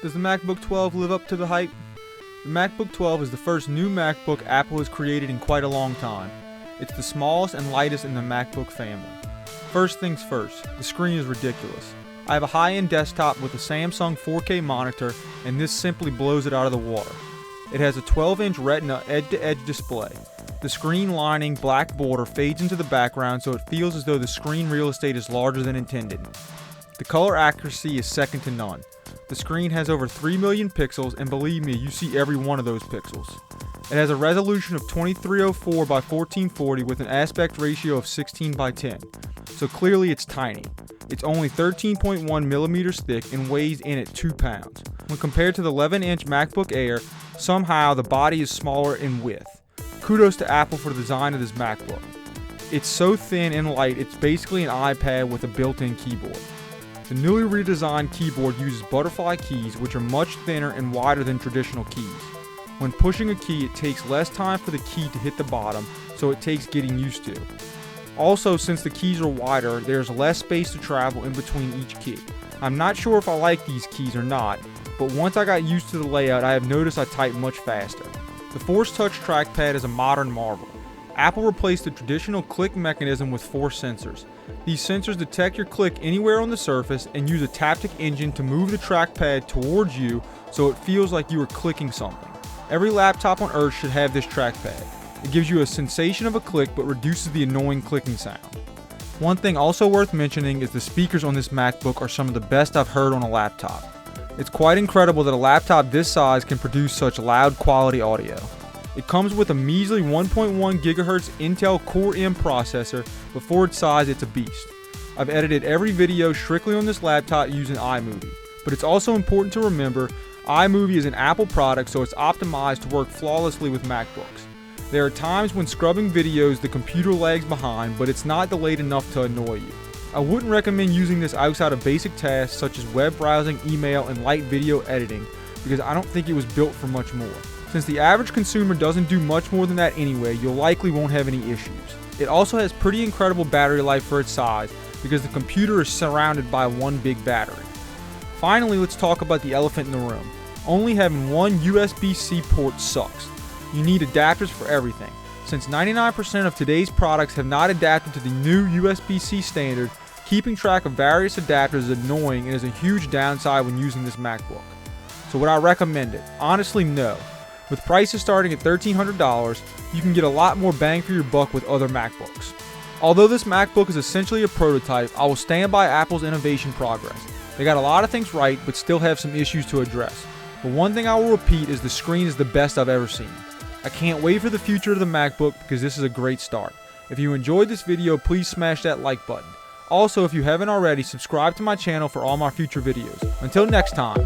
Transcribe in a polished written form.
Does the MacBook 12 live up to the hype? The MacBook 12 is the first new MacBook Apple has created in quite a long time. It's the smallest and lightest in the MacBook family. First things first, the screen is ridiculous. I have a high-end desktop with a Samsung 4K monitor, and this simply blows it out of the water. It has a 12-inch Retina edge-to-edge display. The screen lining black border fades into the background so it feels as though the screen real estate is larger than intended. The color accuracy is second to none. The screen has over 3 million pixels, and believe me, you see every one of those pixels. It has a resolution of 2304 by 1440 with an aspect ratio of 16 by 10. So clearly it's tiny. It's only 13.1 millimeters thick and weighs in at 2 pounds. When compared to the 11-inch MacBook Air, somehow the body is smaller in width. Kudos to Apple for the design of this MacBook. It's so thin and light, it's basically an iPad with a built-in keyboard. The newly redesigned keyboard uses butterfly keys, which are much thinner and wider than traditional keys. When pushing a key, it takes less time for the key to hit the bottom, so it takes getting used to. Also, since the keys are wider, there's less space to travel in between each key. I'm not sure if I like these keys or not, but once I got used to the layout, I have noticed I type much faster. The Force Touch trackpad is a modern marvel. Apple replaced the traditional click mechanism with 4 sensors. These sensors detect your click anywhere on the surface and use a Taptic engine to move the trackpad towards you so it feels like you are clicking something. Every laptop on Earth should have this trackpad. It gives you a sensation of a click but reduces the annoying clicking sound. One thing also worth mentioning is the speakers on this MacBook are some of the best I've heard on a laptop. It's quite incredible that a laptop this size can produce such loud quality audio. It comes with a measly 1.1 GHz Intel Core M processor, but for its size it's a beast. I've edited every video strictly on this laptop using iMovie, but it's also important to remember iMovie is an Apple product, so it's optimized to work flawlessly with MacBooks. There are times when scrubbing videos the computer lags behind, but it's not delayed enough to annoy you. I wouldn't recommend using this outside of basic tasks such as web browsing, email, and light video editing, because I don't think it was built for much more. Since the average consumer doesn't do much more than that anyway, you'll likely won't have any issues. It also has pretty incredible battery life for its size, because the computer is surrounded by one big battery. Finally, let's talk about the elephant in the room. Only having one USB-C port sucks. You need adapters for everything. Since 99% of today's products have not adapted to the new USB-C standard, keeping track of various adapters is annoying and is a huge downside when using this MacBook. So would I recommend it? Honestly, no. With prices starting at $1,300, you can get a lot more bang for your buck with other MacBooks. Although this MacBook is essentially a prototype, I will stand by Apple's innovation progress. They got a lot of things right, but still have some issues to address. But one thing I will repeat is the screen is the best I've ever seen. I can't wait for the future of the MacBook because this is a great start. If you enjoyed this video, please smash that like button. Also, if you haven't already, subscribe to my channel for all my future videos. Until next time.